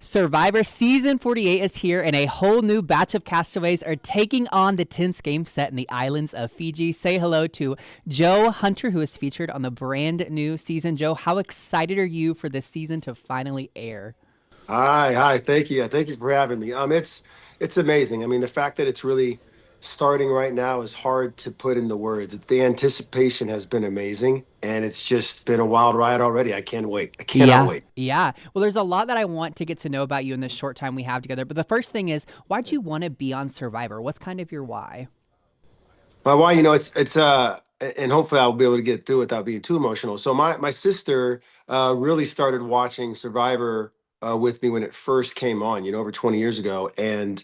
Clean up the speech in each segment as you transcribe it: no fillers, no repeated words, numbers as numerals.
Survivor Season 48 is here, and a whole new batch of castaways are taking on the tense game set in the islands of Fiji. Say hello to Joe Hunter, who is featured on the brand new season. Joe, how excited are you for this season to finally air? Hi. Thank you. Thank you for having me. It's amazing. I mean, the fact that it's really starting right now is hard to put into words. The anticipation has been amazing, and it's just been a wild ride already. I can't wait. I cannot Yeah, wait. yeah. Well, there's a lot that I want to get to know about you in this short time we have together. But the first thing is, why'd you want to be on Survivor? What's kind of your why? Why, and hopefully I'll be able to get through without being too emotional. So my sister really started watching Survivor with me when it first came on, over 20 years ago, and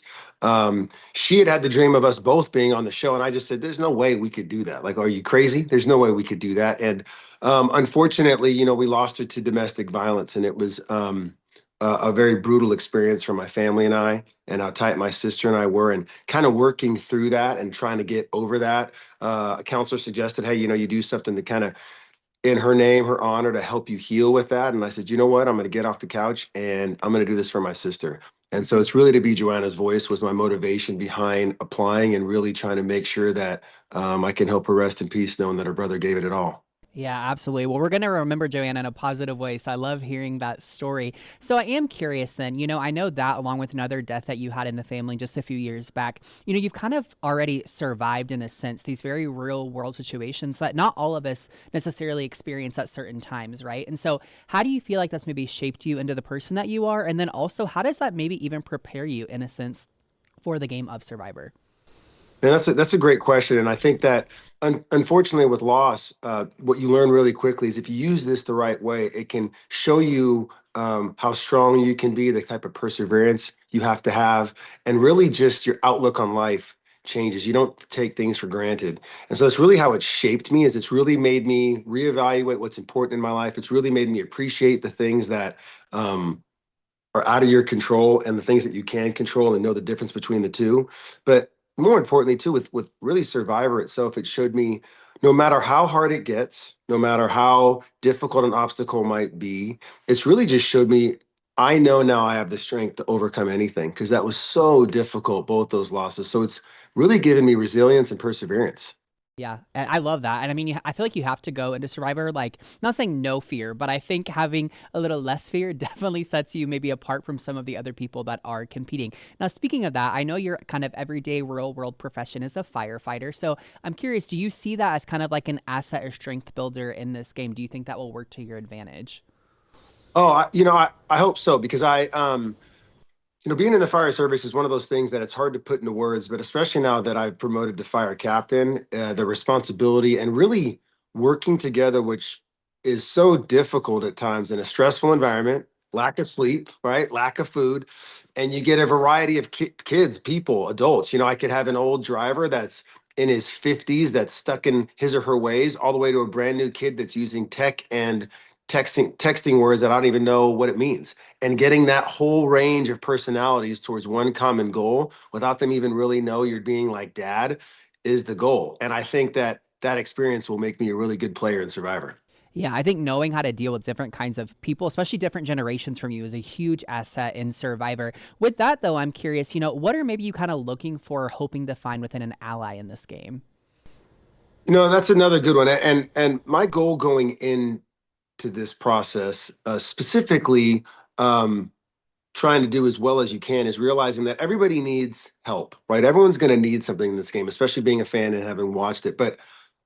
she had the dream of us both being on the show, and I just said, "There's no way we could do that. Like, are you crazy? There's no way we could do that." And unfortunately, we lost her to domestic violence, and it was a very brutal experience for my family and I, and how tight my sister and I were, and kind of working through that and trying to get over that. A counselor suggested, hey, you do something to kind of in her name, her honor, to help you heal with that. And I said, you know what? I'm going to get off the couch and I'm going to do this for my sister. And so it's really to be Joanna's voice was my motivation behind applying and really trying to make sure that I can help her rest in peace, knowing that her brother gave it all. Yeah, absolutely. Well, we're going to remember Joanna in a positive way. So I love hearing that story. So I am curious then, I know that along with another death that you had in the family just a few years back, you've kind of already survived in a sense these very real world situations that not all of us necessarily experience at certain times, right? And so how do you feel like that's maybe shaped you into the person that you are? And then also, how does that maybe even prepare you in a sense for the game of Survivor? And that's a great question, and I think that unfortunately with loss, what you learn really quickly is if you use this the right way, it can show you how strong you can be, the type of perseverance you have, and really just your outlook on life changes. You don't take things for granted, and so that's really how it shaped me. Is it's really made me reevaluate what's important in my life. It's really made me appreciate the things that are out of your control and the things that you can control and know the difference between the two. But more importantly, too, with really Survivor itself, it showed me no matter how hard it gets, no matter how difficult an obstacle might be, it's really just showed me I know now I have the strength to overcome anything because that was so difficult, both those losses. So it's really given me resilience and perseverance. Yeah, and I love that. And I mean, I feel like you have to go into Survivor, like, not saying no fear, but I think having a little less fear definitely sets you maybe apart from some of the other people that are competing. Now, speaking of that, I know your kind of everyday real world profession is a firefighter. So I'm curious, do you see that as kind of like an asset or strength builder in this game? Do you think that will work to your advantage? Oh, I hope so because being in the fire service is one of those things that it's hard to put into words, but especially now that I've promoted to fire captain, the responsibility and really working together, which is so difficult at times in a stressful environment, lack of sleep, right? Lack of food. And you get a variety of kids, people, adults. I could have an old driver that's in his 50s that's stuck in his or her ways, all the way to a brand new kid that's using tech and texting words that I don't even know what it means, and getting that whole range of personalities towards one common goal without them even really know you're being like dad is the goal. And I think that that experience will make me a really good player in Survivor. Yeah, I think knowing how to deal with different kinds of people, especially different generations from you, is a huge asset in Survivor. With that, though, I'm curious, what are maybe you kind of looking for, hoping to find within an ally in this game? That's another good one. And my goal going into this process, specifically, um, trying to do as well as you can, is realizing that everybody needs help, right? Everyone's going to need something in this game, especially being a fan and having watched it. But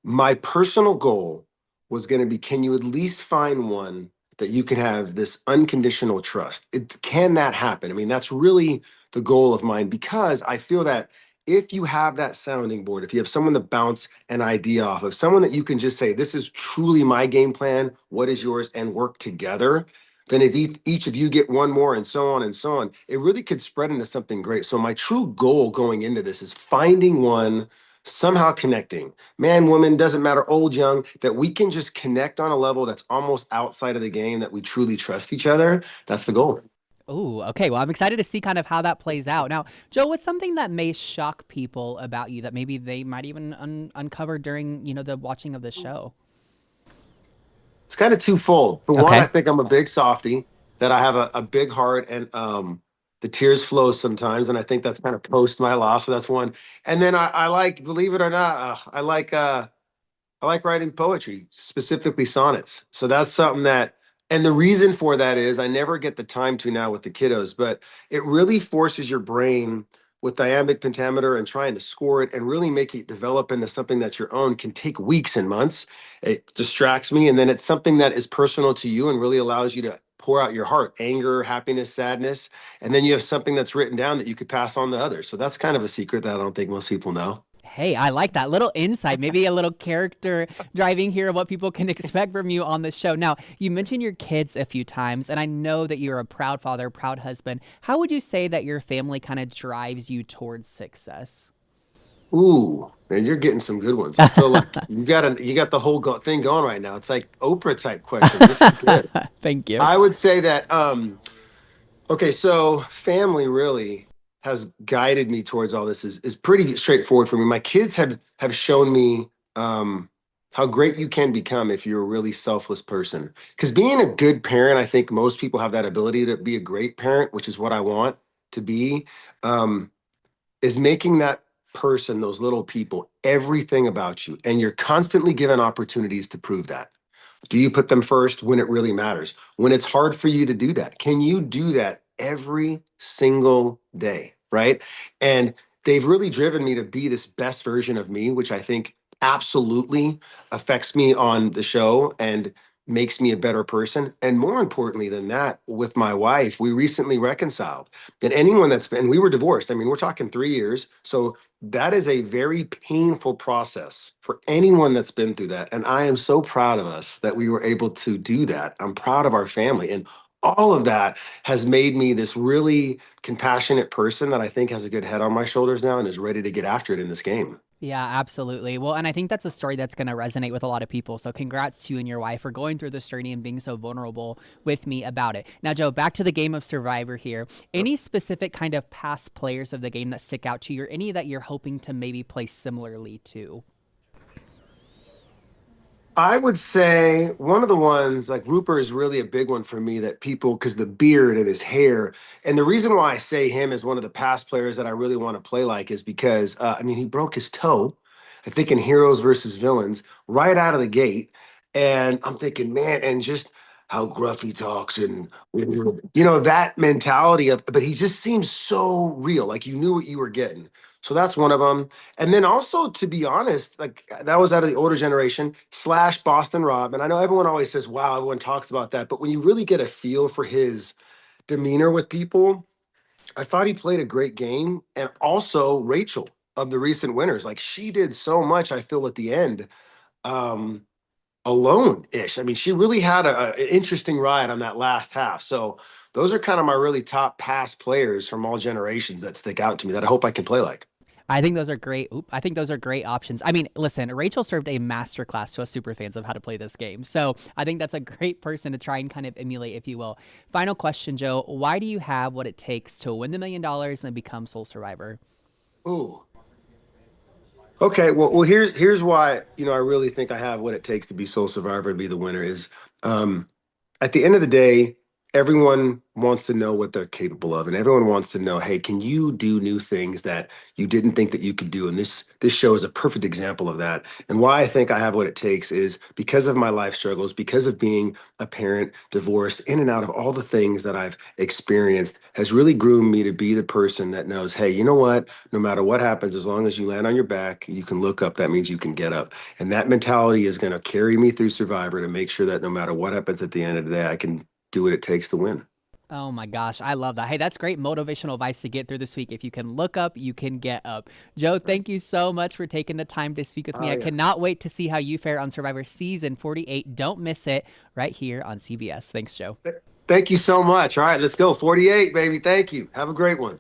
my personal goal was going to be, can you at least find one that you can have this unconditional trust? Can that happen? I mean, that's really the goal of mine because I feel that if you have that sounding board, if you have someone to bounce an idea off of, someone that you can just say, this is truly my game plan, what is yours, and work together, then if each of you get one more and so on and so on, it really could spread into something great. So my true goal going into this is finding one, somehow connecting, man, woman, doesn't matter, old, young, that we can just connect on a level that's almost outside of the game, that we truly trust each other. That's the goal. Oh, okay. Well, I'm excited to see kind of how that plays out. Now, Joe, what's something that may shock people about you that maybe they might even uncover during, the watching of the show? It's kind of twofold. For one, I Okay. think I'm a big softie. that I have a big heart and the tears flow sometimes, and I think that's kind of post my loss. So that's one. And then I like, believe it or not, I like writing poetry, specifically sonnets. So that's something that, and the reason for that is I never get the time to now with the kiddos, but it really forces your brain with iambic pentameter and trying to score it and really make it develop into something that's your own can take weeks and months. It distracts me. And then it's something that is personal to you and really allows you to pour out your heart, anger, happiness, sadness. And then you have something that's written down that you could pass on to others. So that's kind of a secret that I don't think most people know. Hey, I like that little insight, maybe a little character driving here of what people can expect from you on the show. Now, you mentioned your kids a few times, and I know that you're a proud father, proud husband. How would you say that your family kind of drives you towards success? Ooh, man, you're getting some good ones. I feel like you got the whole thing going right now. It's like Oprah type questions. This is good. Thank you. I would say that okay, so family really has guided me towards all this is pretty straightforward for me. My kids have shown me how great you can become if you're a really selfless person. Because being a good parent, I think most people have that ability to be a great parent, which is what I want to be. Um, is making that person, those little people, everything about you. And you're constantly given opportunities to prove that. Do you put them first when it really matters? When it's hard for you to do that? Can you do that every single day? Right. And they've really driven me to be this best version of me, which I think absolutely affects me on the show and makes me a better person. And more importantly than that, with my wife, we recently reconciled. And anyone that's been, we were divorced. I mean, we're talking 3 years. So that is a very painful process for anyone that's been through that. And I am so proud of us that we were able to do that. I'm proud of our family. And all of that has made me this really compassionate person that I think has a good head on my shoulders now and is ready to get after it in this game. Yeah, absolutely. Well, and I think that's a story that's going to resonate with a lot of people. So, congrats to you and your wife for going through this journey and being so vulnerable with me about it. Now, Joe, back to the game of Survivor here. Any specific kind of past players of the game that stick out to you, or any that you're hoping to maybe play similarly to? I would say one of the ones like Rupert is really a big one for me that people because the beard and his hair. And the reason why I say him is one of the past players that I really want to play like is because I mean he broke his toe, I think in Heroes versus Villains right out of the gate. And I'm thinking, man, and just how gruff he talks and that mentality of but he just seems so real, like you knew what you were getting. So that's one of them. And then also, to be honest, like that was out of the older generation slash Boston Rob. And I know everyone always says, wow, everyone talks about that. But when you really get a feel for his demeanor with people, I thought he played a great game. And also Rachel of the recent winners, like she did so much, I feel at the end, um, alone ish. I mean, she really had an interesting ride on that last half. So those are kind of my really top past players from all generations that stick out to me that I hope I can play like. I think those are great. I think those are great options. I mean, listen, Rachel served a masterclass to us super fans of how to play this game. So I think that's a great person to try and kind of emulate, if you will. Final question, Joe. Why do you have what it takes to win the $1 million and become sole survivor? Ooh. Okay, well, here's why I really think I have what it takes to be sole survivor and be the winner is um, at the end of the day, everyone wants to know what they're capable of, and everyone wants to know, hey, can you do new things that you didn't think that you could do? And this show is a perfect example of that. And why I think I have what it takes is because of my life struggles, because of being a parent, divorced, in and out of all the things that I've experienced, has really groomed me to be the person that knows, hey, you know what? No matter what happens, as long as you land on your back, you can look up. That means you can get up. And that mentality is going to carry me through Survivor to make sure that no matter what happens at the end of the day, I can do what it takes to win. Oh my gosh, I love that. Hey, that's great motivational advice to get through this week. If you can look up, you can get up. Joe, Right. thank you so much for taking the time to speak with me. Oh I yeah. cannot wait to see how you fare on Survivor Season 48. Don't miss it right here on CBS. Thanks, Joe. Thank you so much. All right, let's go. 48, baby. Thank you. Have a great one.